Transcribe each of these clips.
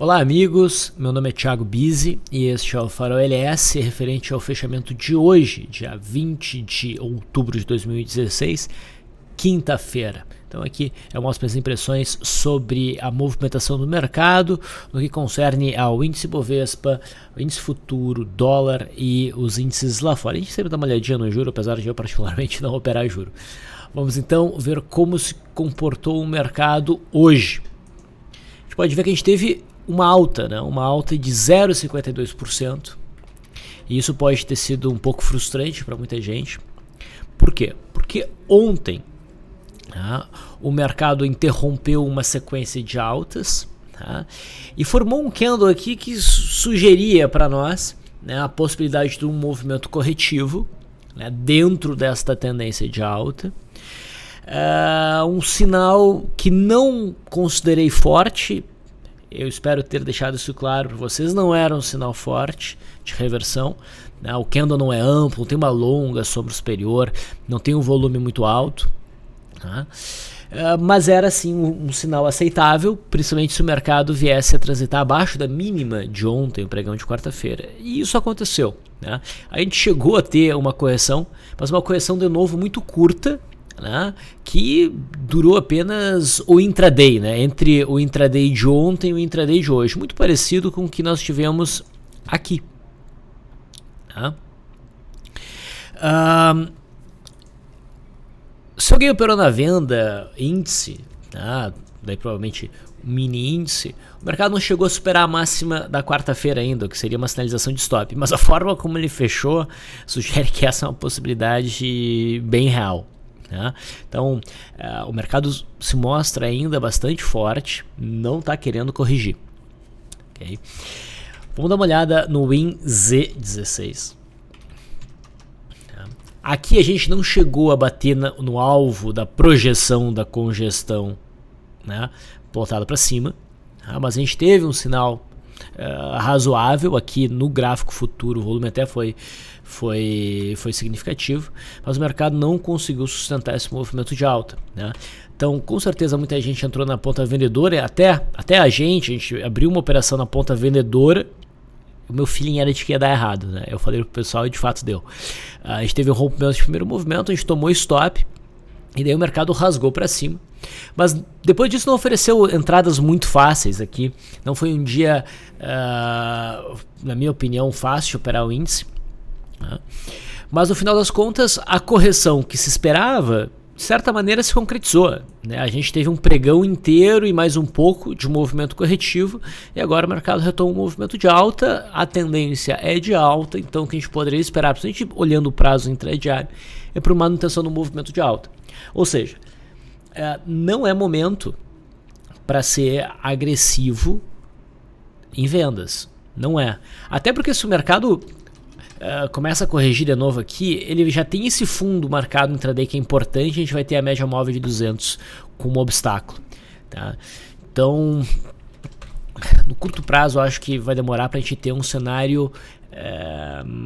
Olá amigos, meu nome é Thiago Bizzi e este é o Farol LS referente ao fechamento de hoje, dia 20 de outubro de 2016, quinta-feira. Então aqui eu mostro minhas impressões sobre a movimentação do mercado no que concerne ao índice Bovespa, o índice futuro, dólar e os índices lá fora. A gente sempre dá uma olhadinha no juro, apesar de eu particularmente não operar juro. Vamos então ver como se comportou o mercado hoje. A gente pode ver que a gente teve uma alta, né? Uma alta de 0,52%. E isso pode ter sido um pouco frustrante para muita gente. Por quê? Porque ontem o mercado interrompeu uma sequência de altas e formou um candle aqui que sugeria para nós, né, a possibilidade de um movimento corretivo, né, dentro desta tendência de alta. Um sinal que não considerei forte. Eu espero ter deixado isso claro para vocês. Não era um sinal forte de reversão, né? O candle não é amplo, não tem uma longa sombra superior, não tem um volume muito alto, tá? Mas era sim um sinal aceitável, principalmente se o mercado viesse a transitar abaixo da mínima de ontem, o pregão de quarta-feira. E isso aconteceu, né? A gente chegou a ter uma correção, mas uma correção de novo muito curta, né, que durou apenas o intraday, né, entre o intraday de ontem e o intraday de hoje, muito parecido com o que nós tivemos aqui. Tá? Se alguém operou na venda índice, tá, daí provavelmente um mini índice, o mercado não chegou a superar a máxima da quarta-feira ainda, que seria uma sinalização de stop, mas a forma como ele fechou sugere que essa é uma possibilidade bem real. Então, o mercado se mostra ainda bastante forte, não está querendo corrigir. Okay? Vamos dar uma olhada no WIN-Z16. Aqui a gente não chegou a bater no alvo da projeção da congestão, né, voltada para cima, mas a gente teve um sinal razoável aqui no gráfico futuro. O volume até foi significativo, mas o mercado não conseguiu sustentar esse movimento de alta, né? Então, com certeza, muita gente entrou na ponta vendedora, até a gente abriu uma operação na ponta vendedora. O meu feeling era de que ia dar errado, né? Eu falei pro pessoal e de fato deu. A gente teve um rompimento de primeiro movimento, a gente tomou stop, e daí o mercado rasgou para cima. Mas depois disso não ofereceu entradas muito fáceis aqui. Não foi um dia, na minha opinião, fácil de operar o índice. Mas no final das contas, a correção que se esperava, de certa maneira, se concretizou, né? A gente teve um pregão inteiro e mais um pouco de movimento corretivo, e agora o mercado retoma um movimento de alta. A tendência é de alta, então o que a gente poderia esperar, principalmente olhando o prazo intradiário, é para uma manutenção do movimento de alta. Ou seja, não é momento para ser agressivo em vendas. Não é. Até porque se o mercado começa a corrigir de novo aqui, ele já tem esse fundo marcado no intraday que é importante. A gente vai ter a média móvel de 200 como obstáculo, tá? Então, no curto prazo, eu acho que vai demorar para a gente ter um cenário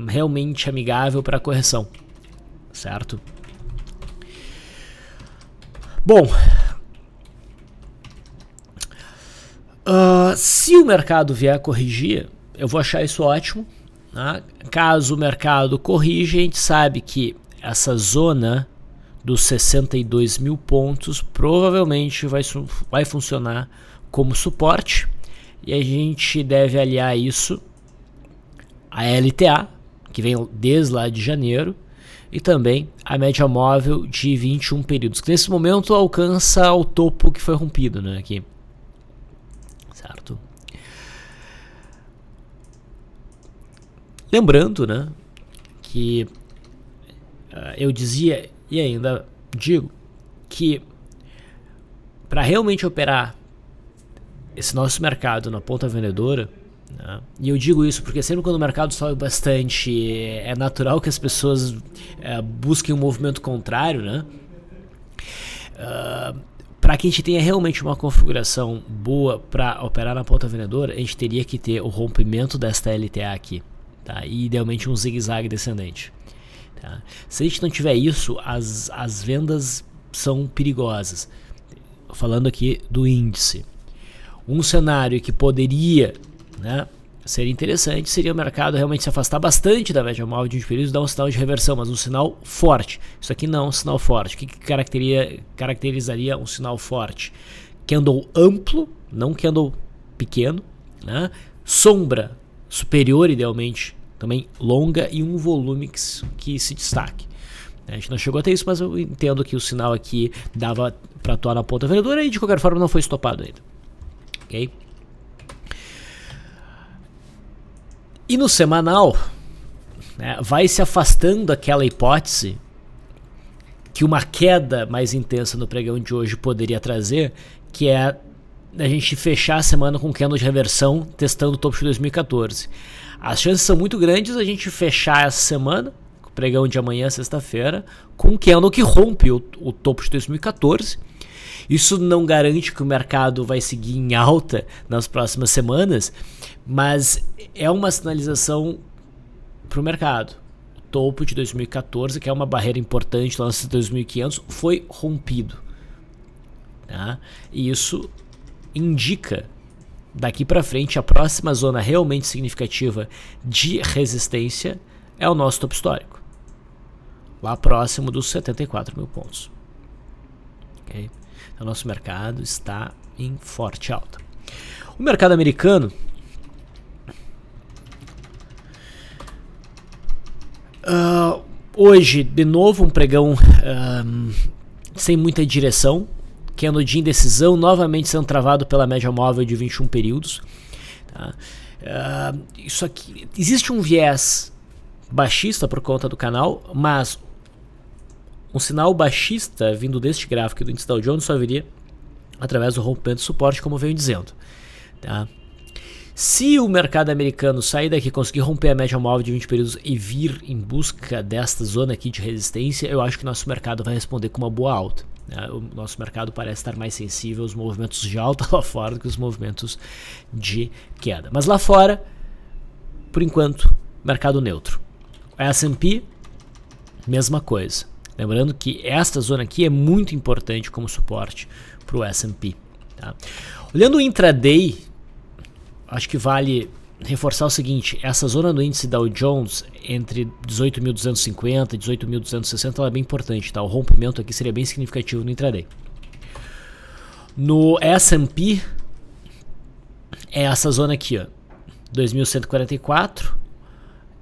realmente amigável para a correção, certo? Bom, se o mercado vier a corrigir, eu vou achar isso ótimo. Caso o mercado corrija, a gente sabe que essa zona dos 62 mil pontos provavelmente vai funcionar como suporte, e a gente deve aliar isso à LTA, que vem desde lá de janeiro, e também a média móvel de 21 períodos, que nesse momento alcança o topo que foi rompido, né, aqui, certo? Lembrando, né, que eu dizia e ainda digo que para realmente operar esse nosso mercado na ponta vendedora, né, e eu digo isso porque sempre quando o mercado sobe bastante, é natural que as pessoas busquem um movimento contrário, né? Para que a gente tenha realmente uma configuração boa para operar na ponta vendedora, a gente teria que ter o rompimento desta LTA aqui. Tá? E idealmente um zigue-zague descendente. Tá? Se a gente não tiver isso, as vendas são perigosas. Falando aqui do índice. Um cenário que poderia, né, ser interessante seria o mercado realmente se afastar bastante da média móvel de 20 períodos e dar um sinal de reversão, mas um sinal forte. Isso aqui não é um sinal forte. O que caracterizaria um sinal forte? Candle amplo, não candle pequeno, né? Sombra superior, idealmente, também longa, e um volume que se destaque. A gente não chegou até isso, mas eu entendo que o sinal aqui dava para atuar na ponta vendedora e de qualquer forma não foi estopado ainda. Ok? E no semanal, né, vai se afastando aquela hipótese que uma queda mais intensa no pregão de hoje poderia trazer, que é a gente fechar a semana com candle de reversão testando o topo de 2014. As chances são muito grandes a gente fechar essa semana, com o pregão de amanhã, sexta-feira, com um candle que rompe o topo de 2014. Isso não garante que o mercado vai seguir em alta nas próximas semanas, mas é uma sinalização para o mercado. O topo de 2014, que é uma barreira importante lá nos 2.500, foi rompido. Tá? E isso indica, daqui para frente, a próxima zona realmente significativa de resistência é o nosso topo histórico, lá próximo dos 74 mil pontos. Okay? Então, nosso mercado está em forte alta. O mercado americano hoje, de novo, um pregão sem muita direção, candle de indecisão, novamente sendo travado pela média móvel de 21 períodos. Tá? Isso aqui, existe um viés baixista por conta do canal, mas um sinal baixista vindo deste gráfico do índice Dow Jones só viria através do rompimento de suporte, como eu venho dizendo. Tá? Se o mercado americano sair daqui, conseguir romper a média móvel de 20 períodos e vir em busca desta zona aqui de resistência, eu acho que nosso mercado vai responder com uma boa alta. O nosso mercado parece estar mais sensível aos movimentos de alta lá fora do que os movimentos de queda. Mas lá fora, por enquanto, mercado neutro. O S&P, mesma coisa. Lembrando que esta zona aqui é muito importante como suporte para o S&P. Tá? Olhando o intraday, acho que vale reforçar o seguinte: essa zona do índice Dow Jones entre 18.250 e 18.260 ela é bem importante, tá? O rompimento aqui seria bem significativo no intraday. No S&P é essa zona aqui, ó, 2.144,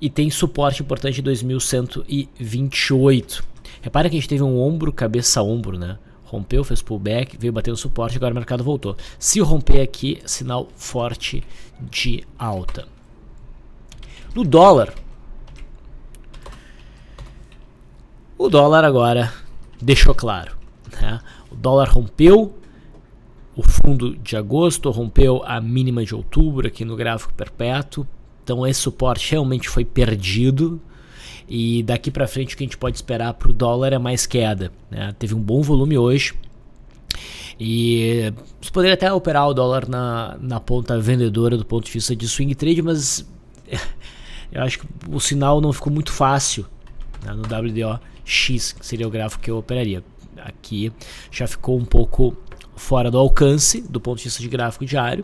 e tem suporte importante de 2.128. Repara que a gente teve um ombro, cabeça a ombro, né? Rompeu, fez pullback, veio batendo suporte, agora o mercado voltou. Se romper aqui, sinal forte de alta. No dólar, o dólar agora deixou claro, né? O dólar rompeu o fundo de agosto, rompeu a mínima de outubro aqui no gráfico perpétuo. Então esse suporte realmente foi perdido. E daqui para frente o que a gente pode esperar para o dólar é mais queda, né? Teve um bom volume hoje e você poderia até operar o dólar na ponta vendedora do ponto de vista de swing trade, mas eu acho que o sinal não ficou muito fácil, né, no WDOX, que seria o gráfico que eu operaria. Aqui já ficou um pouco fora do alcance do ponto de vista de gráfico diário,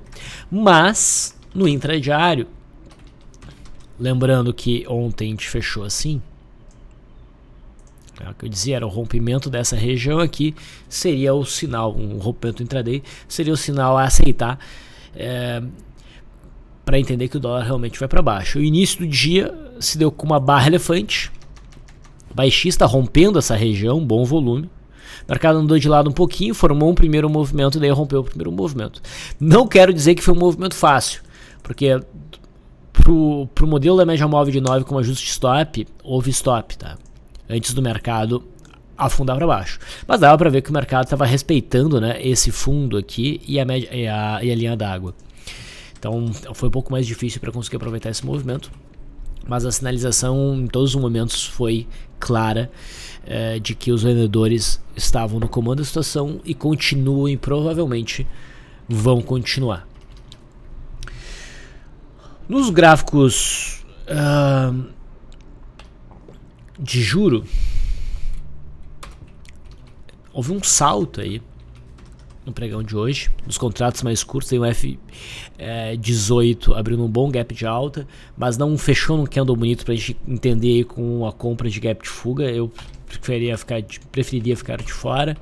mas no intradiário, lembrando que ontem a gente fechou assim, o que eu dizia era o rompimento dessa região aqui, seria o sinal, um rompimento intraday, seria o sinal a aceitar para entender que o dólar realmente vai para baixo. O início do dia se deu com uma barra elefante, baixista rompendo essa região, bom volume. O mercado andou de lado um pouquinho, formou um primeiro movimento, daí rompeu o primeiro movimento. Não quero dizer que foi um movimento fácil, porque pro modelo da média móvel de 9 com ajuste de stop, houve stop, tá? Antes do mercado afundar para baixo. Mas dava para ver que o mercado estava respeitando, né, esse fundo aqui e a linha d'água. Então foi um pouco mais difícil para conseguir aproveitar esse movimento. Mas a sinalização em todos os momentos foi clara de que os vendedores estavam no comando da situação e continuam e provavelmente vão continuar. Nos gráficos de juro, houve um salto aí no pregão de hoje. Dos contratos mais curtos, tem o F18 abrindo um bom gap de alta, mas não fechou num candle bonito para a gente entender aí com a compra de gap de fuga. Eu preferiria ficar de fora.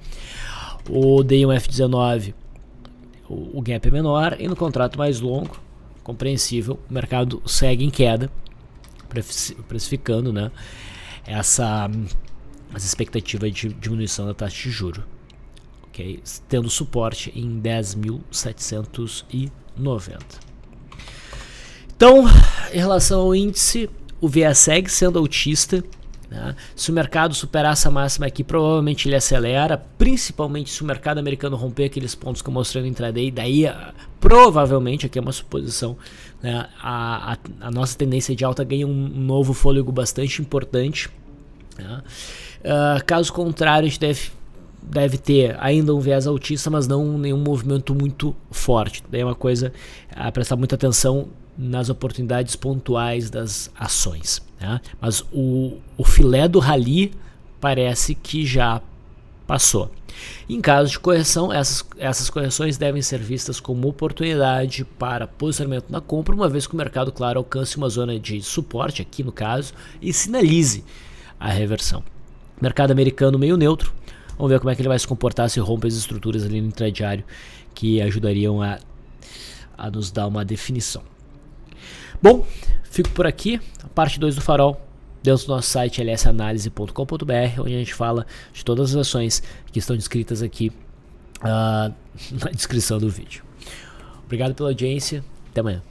O DI um F19, o gap é menor, e no contrato mais longo, compreensível, o mercado segue em queda, precificando, né, essa expectativa de diminuição da taxa de juros. Okay? Tendo suporte em 10.790. Então, em relação ao índice, o VIA segue sendo altista, né? Se o mercado superar essa máxima aqui, provavelmente ele acelera, principalmente se o mercado americano romper aqueles pontos que eu mostrei no intraday, daí provavelmente, aqui é uma suposição, né, a nossa tendência de alta ganha um novo fôlego bastante importante, né? Caso contrário, a gente deve ter ainda um viés altista, mas não nenhum movimento muito forte. Daí é uma coisa a prestar muita atenção nas oportunidades pontuais das ações, né? Mas o filé do rally parece que já passou. Em caso de correção, essas correções devem ser vistas como oportunidade para posicionamento na compra, uma vez que o mercado, claro, alcance uma zona de suporte, aqui no caso, e sinalize a reversão. Mercado americano meio neutro. Vamos ver como é que ele vai se comportar se rompe as estruturas ali no intradiário que ajudariam a nos dar uma definição. Bom, fico por aqui. A parte 2 do Farol, dentro do nosso site lsanalise.com.br, onde a gente fala de todas as ações que estão descritas aqui na descrição do vídeo. Obrigado pela audiência. Até amanhã.